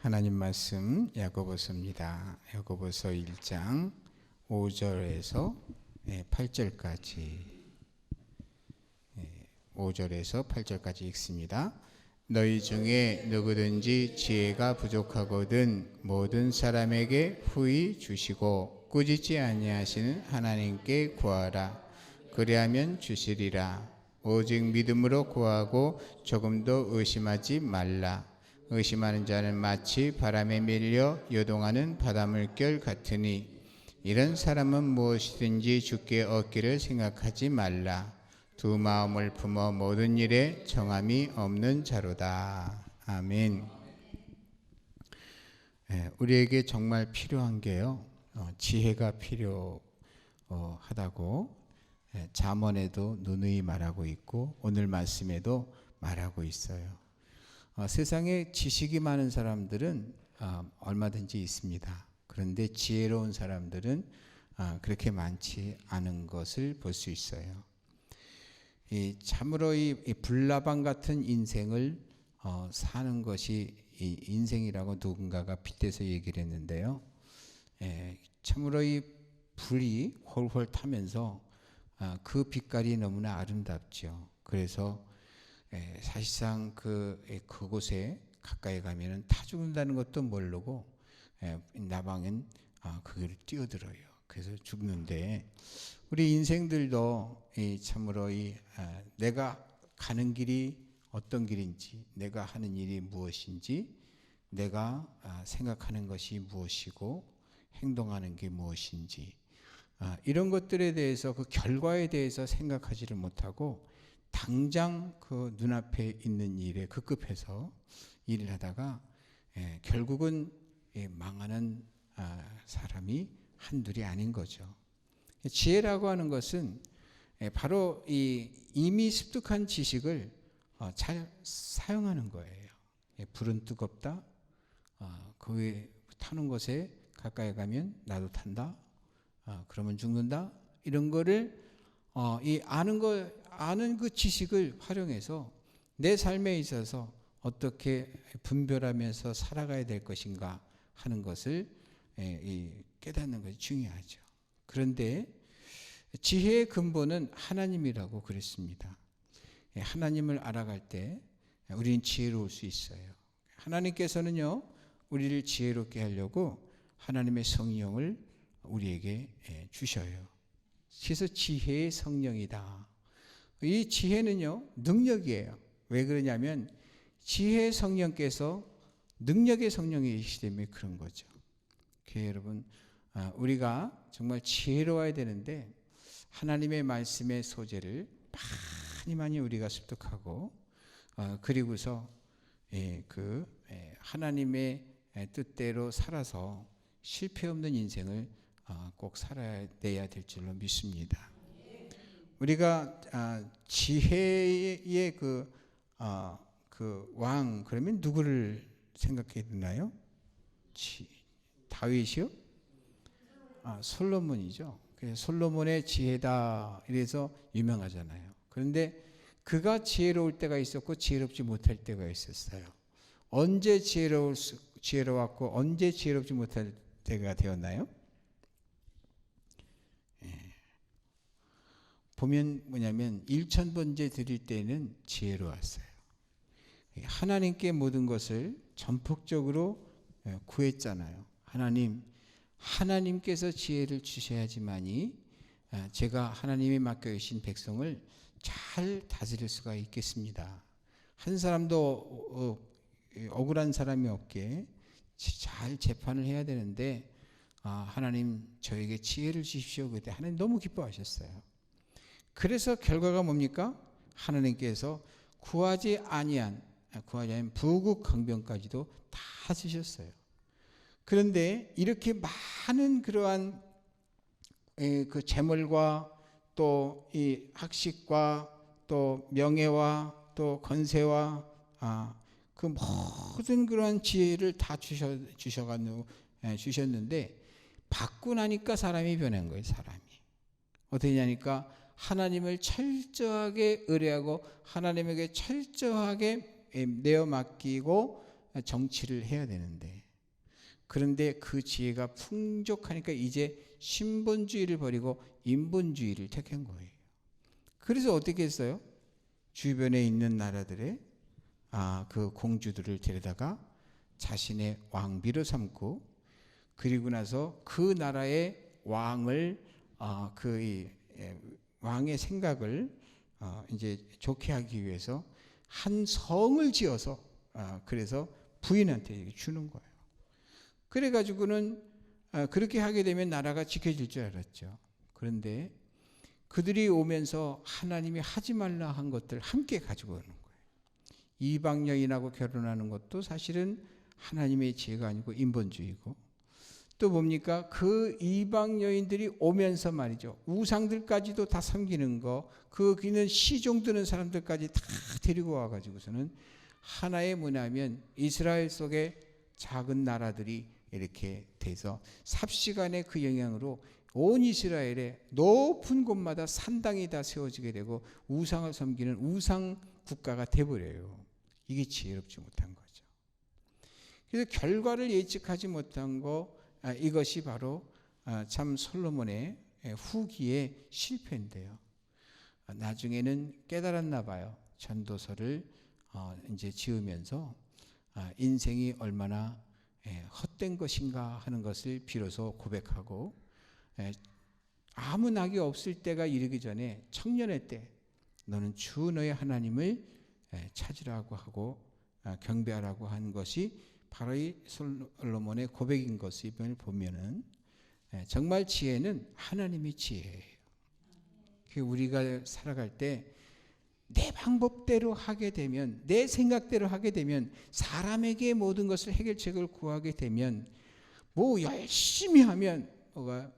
하나님 말씀 야고보서입니다. 야고보서 1장 5절에서 8절까지 5절에서 8절까지 읽습니다. 너희 중에 누구든지 지혜가 부족하거든 모든 사람에게 후히 주시고 꾸짖지 아니하시는 하나님께 구하라. 그리하면 주시리라. 오직 믿음으로 구하고 조금도 의심하지 말라. 의심하는 자는 마치 바람에 밀려 요동하는 바닷물결 같으니 이런 사람은 무엇이든지 주께 얻기를 생각하지 말라. 두 마음을 품어 모든 일에 정함이 없는 자로다. 아멘. 우리에게 정말 필요한 게요, 지혜가 필요하다고 잠언에도 누누이 말하고 있고 오늘 말씀에도 말하고 있어요. 세상에 지식이 많은 사람들은 얼마든지 있습니다. 그런데 지혜로운 사람들은 그렇게 많지 않은 것을 볼 수 있어요. 참으로 이 불나방 같은 인생을 사는 것이 이 인생이라고 누군가가 빗대서 얘기를 했는데요. 참으로 이 불이 훨훨 타면서 그 빛깔이 너무나 아름답죠. 그래서 사실상 그곳에 가까이 가면은 타 죽는다는 것도 모르고 나방은 그걸 뛰어들어요. 그래서 죽는데 우리 인생들도 참으로 내가 가는 길이 어떤 길인지, 내가 하는 일이 무엇인지, 내가 생각하는 것이 무엇이고 행동하는 게 무엇인지, 이런 것들에 대해서 그 결과에 대해서 생각하지를 못하고 당장 그 눈앞에 있는 일에 급급해서 일을 하다가 결국은 망하는 사람이 한둘이 아닌 거죠. 지혜라고 하는 것은 바로 이미 습득한 지식을 잘 사용하는 거예요. 불은 뜨겁다. 거기 타는 곳에 가까이 가면 나도 탄다. 그러면 죽는다. 이런 거를 아는 그 지식을 활용해서 내 삶에 있어서 어떻게 분별하면서 살아가야 될 것인가 하는 것을 깨닫는 것이 중요하죠. 그런데 지혜의 근본은 하나님이라고 그랬습니다. 하나님을 알아갈 때 우리는 지혜로울 수 있어요. 하나님께서는요, 우리를 지혜롭게 하려고 하나님의 성령을 우리에게 주셔요. 그래서 지혜의 성령이다. 이 지혜는요, 능력이에요. 왜 그러냐면 지혜의 성령께서 능력의 성령이시기 때문에 그런 거죠. 여러분, 우리가 정말 지혜로워야 되는데 하나님의 말씀의 소재를 많이 우리가 습득하고 그리고서 하나님의 뜻대로 살아서 실패 없는 인생을 꼭 살아내야 될 줄로 믿습니다. 우리가 지혜의 왕 그러면 누구를 생각해 드나요? 다윗이요? 솔로몬이죠. 솔로몬의 지혜다 이래서 유명하잖아요. 그런데 그가 지혜로울 때가 있었고 지혜롭지 못할 때가 있었어요. 언제 지혜로웠고 언제 지혜롭지 못할 때가 되었나요? 보면 뭐냐면 1000번째 드릴 때는 지혜로웠어요. 하나님께 모든 것을 전폭적으로 구했잖아요. 하나님께서 지혜를 주셔야지만이 제가 하나님이 맡겨주신 백성을 잘 다스릴 수가 있겠습니다. 한 사람도 억울한 사람이 없게 잘 재판을 해야 되는데 하나님 저에게 지혜를 주십시오. 그때 하나님 너무 기뻐하셨어요. 그래서 결과가 뭡니까? 하나님께서 구하지 아니한 부국 강병까지도 다 주셨어요. 그런데 이렇게 많은 그러한 그 재물과 또 이 학식과 또 명예와 또 권세와 그 모든 그러한 지혜를 다 주셨는데 받고 나니까 사람이 변한 거예요. 사람이 어떻게 하니까 하나님을 철저하게 의뢰하고 하나님에게 철저하게 내어 맡기고 정치를 해야 되는데, 그런데 그 지혜가 풍족하니까 이제 신본주의를 버리고 인본주의를 택한 거예요. 그래서 어떻게 했어요? 주변에 있는 나라들의 그 공주들을 데려다가 자신의 왕비로 삼고, 그리고 나서 그 나라의 왕을 왕의 생각을 이제 좋게 하기 위해서 한 성을 지어서 그래서 부인한테 주는 거예요. 그래가지고는 그렇게 하게 되면 나라가 지켜질 줄 알았죠. 그런데 그들이 오면서 하나님이 하지 말라 한 것들 함께 가지고 오는 거예요. 이방 여인하고 결혼하는 것도 사실은 하나님의 지혜가 아니고 인본주의고, 또 뭡니까? 그 이방 여인들이 오면서 말이죠, 우상들까지도 다 섬기는 거, 그는 시종 드는 사람들까지 다 데리고 와가지고서는 하나의 뭐냐면 이스라엘 속에 작은 나라들이 이렇게 돼서 삽시간의 그 영향으로 온 이스라엘의 높은 곳마다 산당이 다 세워지게 되고 우상을 섬기는 우상 국가가 돼버려요. 이게 지혜롭지 못한 거죠. 그래서 결과를 예측하지 못한 거, 이것이 바로 참 솔로몬의 후기의 실패인데요. 나중에는 깨달았나 봐요. 전도서를 이제 지으면서 인생이 얼마나 헛된 것인가 하는 것을 비로소 고백하고, 아무 낙이 없을 때가 이르기 전에 청년의 때 너는 주 너의 하나님을 찾으라고 하고 경배하라고 한 것이 바로 이 솔로몬의 고백인 것을 보면은 정말 지혜는 하나님의 지혜예요. 우리가 살아갈 때 내 방법대로 하게 되면, 내 생각대로 하게 되면, 사람에게 모든 것을 해결책을 구하게 되면, 뭐 열심히 하면 뭐가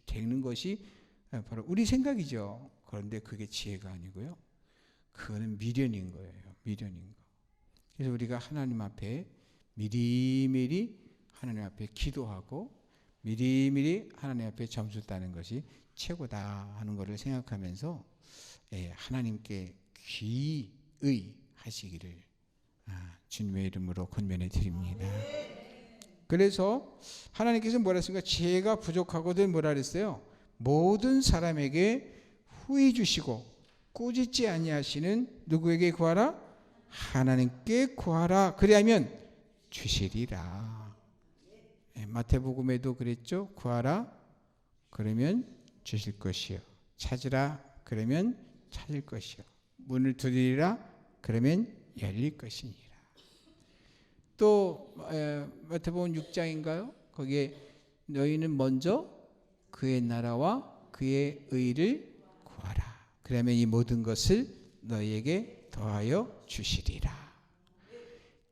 되는 것이 바로 우리 생각이죠. 그런데 그게 지혜가 아니고요, 그거는 미련인 거예요. 미련인 거. 그래서 우리가 하나님 앞에 미리미리 하나님 앞에 기도하고 미리미리 하나님 앞에 점수 따는 것이 최고다 하는 것을 생각하면서 하나님께 귀의 하시기를 주님의 이름으로 권면해 드립니다. 그래서 하나님께서 뭐라 했습니까? 지혜가 부족하거든 뭐라 그랬어요? 모든 사람에게 후히 주시고 꾸짖지 아니하시는 누구에게 구하라? 하나님께 구하라. 그리하면 주시리라. 마태복음에도 그랬죠. 구하라 그러면 주실 것이요, 찾으라 그러면 찾을 것이요, 문을 두드리라 그러면 열릴 것이니라. 또 마태복음 6장인가요? 거기에 너희는 먼저 그의 나라와 그의 의를 구하라. 그러면 이 모든 것을 너희에게 더하여 주시리라.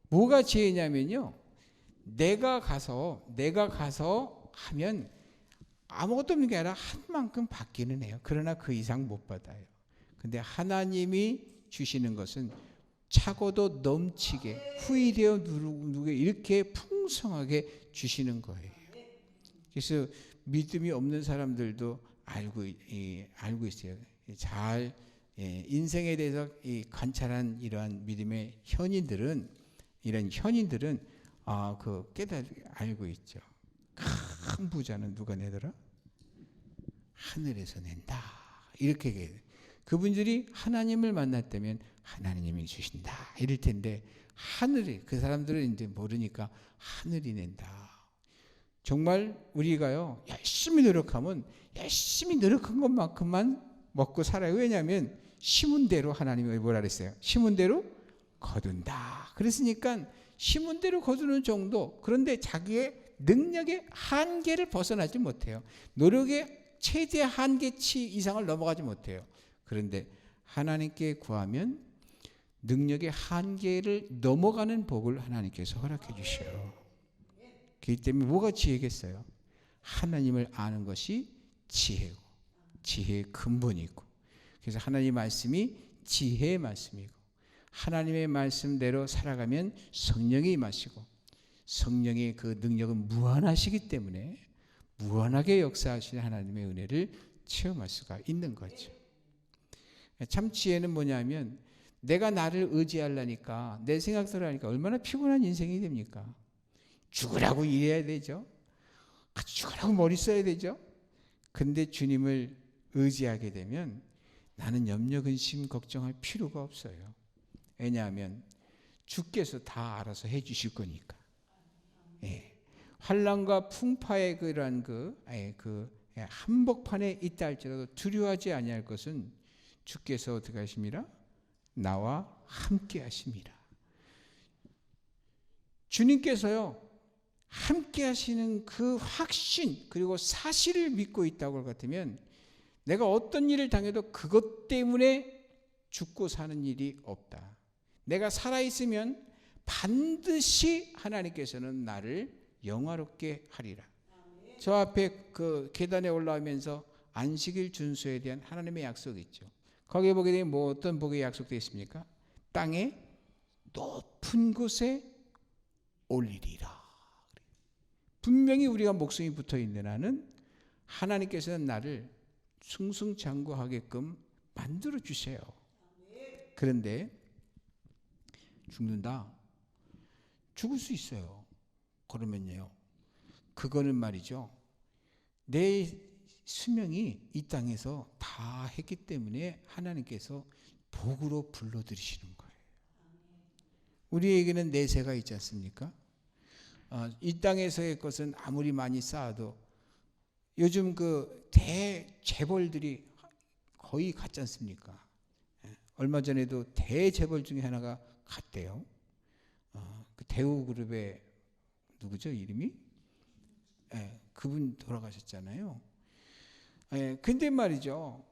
뭐가 지혜냐면요, 내가 가서 하면 아무것도 없는 게 아니라 한 만큼 받기는 해요. 그러나 그 이상 못 받아요. 근데 하나님이 주시는 것은 차고도 넘치게 후히되어 누르게 이렇게 풍성하게 주시는 거예요. 그래서 믿음이 없는 사람들도 알고 있어요. 잘 인생에 대해서 관찰한 이러한 믿음의 현인들은 알고 있죠. 큰 부자는 누가 내더라? 하늘에서 낸다. 이렇게 그분들이 하나님을 만났다면 하나님이 주신다 이럴 텐데, 하늘이, 그 사람들은 이제 모르니까 하늘이 낸다. 정말 우리가요 열심히 노력하면 열심히 노력한 것만큼만 먹고 살아요. 왜냐하면 심은 대로 하나님이 뭐라 그랬어요? 심은 대로 거둔다. 그랬으니까 심은 대로 거두는 정도. 그런데 자기의 능력의 한계를 벗어나지 못해요. 노력의 최대 한계치 이상을 넘어가지 못해요. 그런데 하나님께 구하면 능력의 한계를 넘어가는 복을 하나님께서 허락해 주셔요. 그렇기 때문에 뭐가 지혜겠어요? 하나님을 아는 것이 지혜고, 지혜의 근본이고, 그래서 하나님의 말씀이 지혜의 말씀이고, 하나님의 말씀대로 살아가면 성령이 임하시고, 성령의 그 능력은 무한하시기 때문에 무한하게 역사하시는 하나님의 은혜를 체험할 수가 있는 거죠. 참 지혜는 뭐냐면 내가 나를 의지하려니까, 내 생각대로 하니까 얼마나 피곤한 인생이 됩니까? 죽으라고 일해야 되죠. 죽으라고 머리 써야 되죠. 근데 주님을 의지하게 되면 나는 염려, 근심, 걱정할 필요가 없어요. 왜냐하면 주께서 다 알아서 해 주실 거니까. 예. 환난과 풍파의 그런 한복판에 있다 할지라도 두려워하지 아니할 것은 주께서 어떻게 하십니까? 나와 함께 하십니다. 주님께서요, 함께 하시는 그 확신 그리고 사실을 믿고 있다고 같으면 내가 어떤 일을 당해도 그것 때문에 죽고 사는 일이 없다. 내가 살아있으면 반드시 하나님께서는 나를 영화롭게 하리라. 저 앞에 그 계단에 올라오면서 안식일 준수에 대한 하나님의 약속이 있죠. 거기에 보게 되면 뭐 어떤 복이 약속되어 있습니까? 땅에 높은 곳에 올리리라. 분명히 우리가 목숨이 붙어 있는 한은 하나님께서는 나를 승승장구하게끔 만들어 주세요. 그런데 죽는다. 죽을 수 있어요. 그러면요, 그거는 말이죠, 내 수명이 이 땅에서 다 했기 때문에 하나님께서 복으로 불러들이시는 거예요. 우리에게는 내세가 있지 않습니까? 이 땅에서의 것은 아무리 많이 쌓아도 요즘 그 대재벌들이 거의 같지 않습니까? 얼마 전에도 대재벌 중에 하나가 갔대요. 그 대우그룹의 누구죠, 이름이? 그분 돌아가셨잖아요. 근데 말이죠,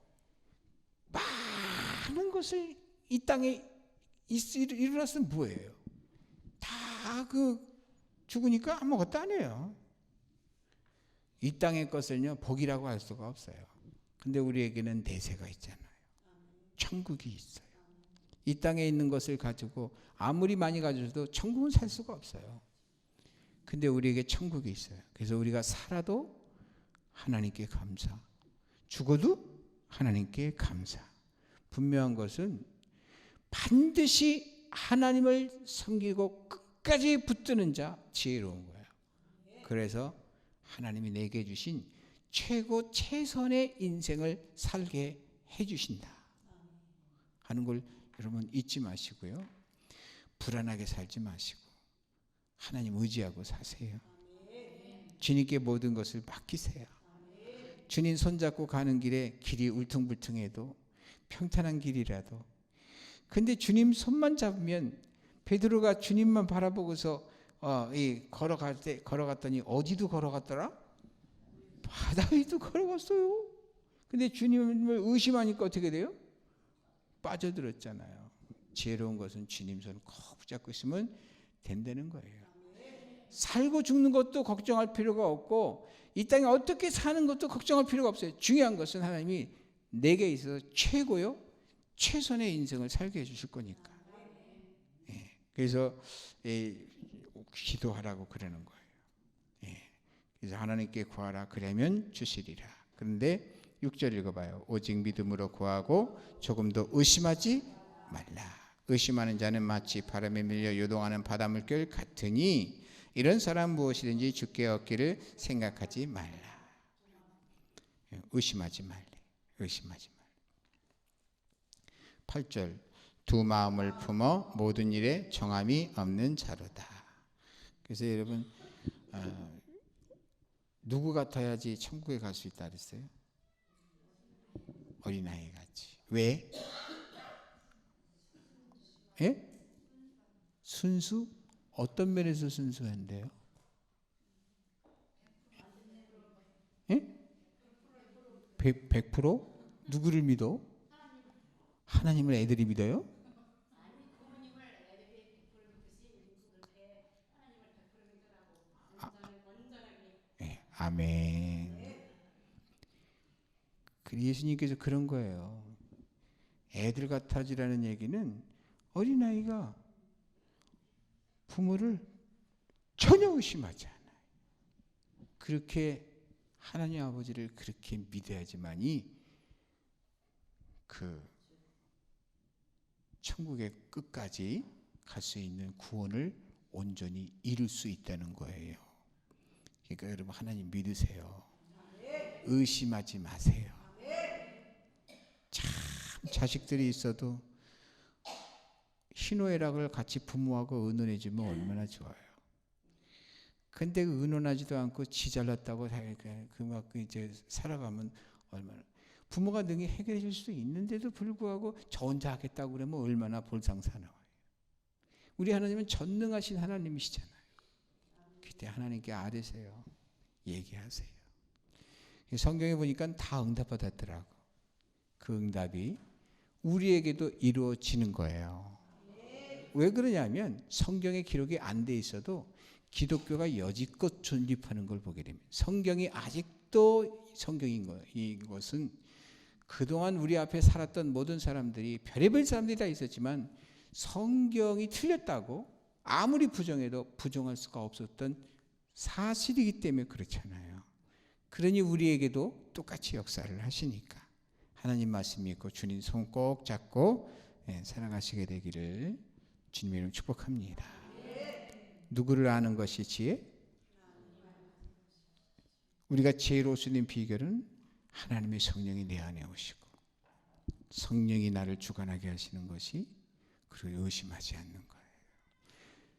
많은 것을 이 땅에 일어났으면 뭐예요? 다 죽으니까 아무것도 안 해요. 이 땅의 것을요, 복이라고 할 수가 없어요. 근데 우리에게는 내세가 있잖아요. 천국이 있어요. 이 땅에 있는 것을 가지고 아무리 많이 가져도 천국은 살 수가 없어요. 근데 우리에게 천국이 있어요. 그래서 우리가 살아도 하나님께 감사, 죽어도 하나님께 감사. 분명한 것은 반드시 하나님을 섬기고 끝까지 붙드는 자 지혜로운 거예요. 그래서 하나님이 내게 주신 최고 최선의 인생을 살게 해주신다 하는 걸 여러분 잊지 마시고요. 불안하게 살지 마시고 하나님 의지하고 사세요. 주님께 모든 것을 맡기세요. 주님 손잡고 가는 길이 울퉁불퉁해도 평탄한 길이라도, 근데 주님 손만 잡으면, 베드로가 주님만 바라보고서 걸어갔더니 어디도 걸어갔더라? 바다 위도 걸어갔어요. 근데 주님을 의심하니까 어떻게 돼요? 빠져들었잖아요. 지혜로운 것은 주님 손을 꼭 붙잡고 있으면 된다는 거예요. 살고 죽는 것도 걱정할 필요가 없고 이 땅에 어떻게 사는 것도 걱정할 필요가 없어요. 중요한 것은 하나님이 내게 있어서 최고요, 최선의 인생을 살게 해주실 거니까. 그래서 기도하라고 그러는 거예요. 그래서 하나님께 구하라, 그러면 주시리라. 그런데 6절 읽어봐요. 오직 믿음으로 구하고 조금도 의심하지 말라. 의심하는 자는 마치 바람에 밀려 요동하는 바닷물결 같으니 이런 사람 무엇이든지 주께 얻기를 생각하지 말라. 의심하지 말래. 의심하지 말래. 8절 두 마음을 품어 모든 일에 정함이 없는 자로다. 그래서 여러분, 누구 같아야지 천국에 갈 수 있다 그랬어요? 어린아이 같이. 왜? 순수? 어떤 면에서 순수한데요? 100%? 누구를 믿어? 하나님을 애들이 믿어요? 아멘. 예수님께서 그런 거예요. 애들 같아지라는 얘기는 어린아이가 부모를 전혀 의심하지 않아요. 그렇게 하나님 아버지를 그렇게 믿어야지만이 천국의 끝까지 갈 수 있는 구원을 온전히 이룰 수 있다는 거예요. 그러니까 여러분 하나님 믿으세요. 의심하지 마세요. 참 자식들이 있어도 희노애락을 같이 부모하고 의논해 주면 얼마나 좋아요. 근데 의논하지도 않고 지 잘났다고 막 이제 살아가면 얼마나, 부모가 능히 해결해 줄 수 있는데도 불구하고 저 혼자 하겠다고 그러면 얼마나 볼상사나워요. 우리 하나님은 전능하신 하나님이시잖아요. 그때 하나님께 아뢰세요. 얘기하세요. 성경에 보니까 다 응답받았더라고. 그 응답이 우리에게도 이루어지는 거예요. 왜 그러냐면 성경에 기록이 안 돼 있어도 기독교가 여지껏 존립하는 걸 보게 됩니다. 성경이 아직도 성경인 거예요. 이것은 그동안 우리 앞에 살았던 모든 사람들이 별의별 사람들이 다 있었지만 성경이 틀렸다고 아무리 부정해도 부정할 수가 없었던 사실이기 때문에 그렇잖아요. 그러니 우리에게도 똑같이 역사를 하시니까 하나님 말씀 믿고 주님 손 꼭 잡고 살아가시게 되기를 주님의 이름으로 축복합니다. 누구를 아는 것이 지혜? 우리가 지혜로울 수 있는 비결은 하나님의 성령이 내 안에 오시고 성령이 나를 주관하게 하시는 것이, 그리고 의심하지 않는 거예요.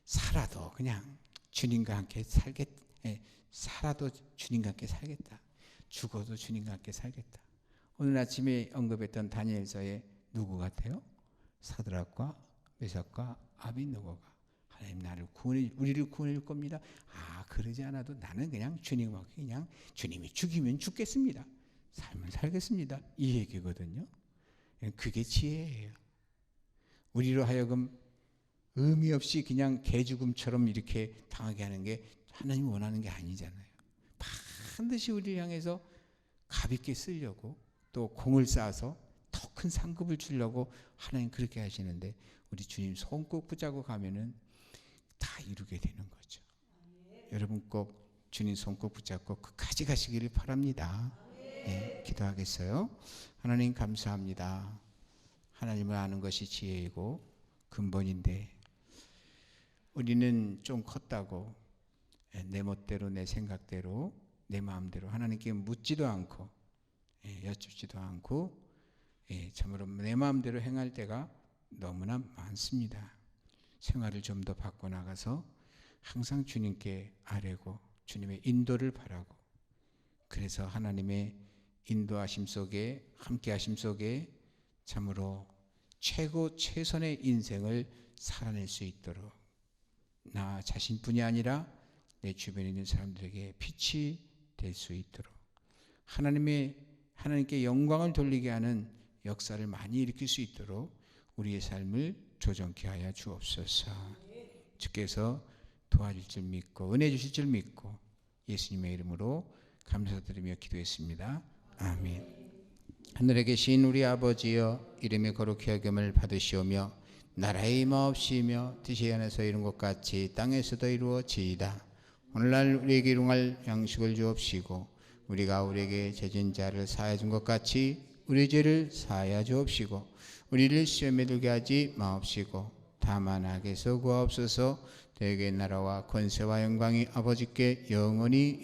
살아도 그냥 주님과 함께 살아도 주님과 함께 살겠다. 죽어도 주님과 함께 살겠다. 오늘 아침에 언급했던 다니엘서에 누구 같아요? 사드락과 메삭과 아벳느고가 하나님 나를 우리를 구원해 줄 겁니다. 그러지 않아도 나는 그냥 주님과 그냥 주님이 죽이면 죽겠습니다. 삶을 살겠습니다. 이 얘기거든요. 그게 지혜예요. 우리로 하여금 의미 없이 그냥 개죽음처럼 이렇게 당하게 하는 게 하나님이 원하는 게 아니잖아요. 반드시 우리를 향해서 가볍게 쓰려고 또 공을 쌓아서 더 큰 상급을 주려고 하나님 그렇게 하시는데 우리 주님 손 꼭 붙잡고 가면은 다 이루게 되는 거죠. 여러분 꼭 주님 손 꼭 붙잡고 끝까지 가시기를 바랍니다. 기도하겠어요. 하나님 감사합니다. 하나님을 아는 것이 지혜이고 근본인데 우리는 좀 컸다고 내 멋대로 내 생각대로 내 마음대로 하나님께 묻지도 않고 여쭙지도 않고 참으로 내 마음대로 행할 때가 너무나 많습니다. 생활을 좀 더 바꿔나가서 항상 주님께 아뢰고 주님의 인도를 바라고, 그래서 하나님의 인도하심 속에 함께하심 속에 참으로 최선의 인생을 살아낼 수 있도록 나 자신뿐이 아니라 내 주변에 있는 사람들에게 빛이 될 수 있도록 하나님께 영광을 돌리게 하는 역사를 많이 일으킬 수 있도록 우리의 삶을 조정케 하여 주옵소서. 주께서 도와줄 줄 믿고 은혜 주실 줄 믿고 예수님의 이름으로 감사드리며 기도했습니다. 아멘. 하늘에 계신 우리 아버지여, 이름이 거룩히 여김을 받으시오며 나라의 임하옵시며 뜻이 하늘에서 이룬 것 같이 땅에서도 이루어지이다. 오늘날 우리에게 일용할 양식을 주옵시고 우리가 우리에게 죄진 자를 사하여 준 것 같이 우리 죄를 사하여 주옵시고 우리를 시험에 들게 하지 마옵시고 다만 악에서 구하옵소서. 대개 나라와 권세와 영광이 아버지께 영원히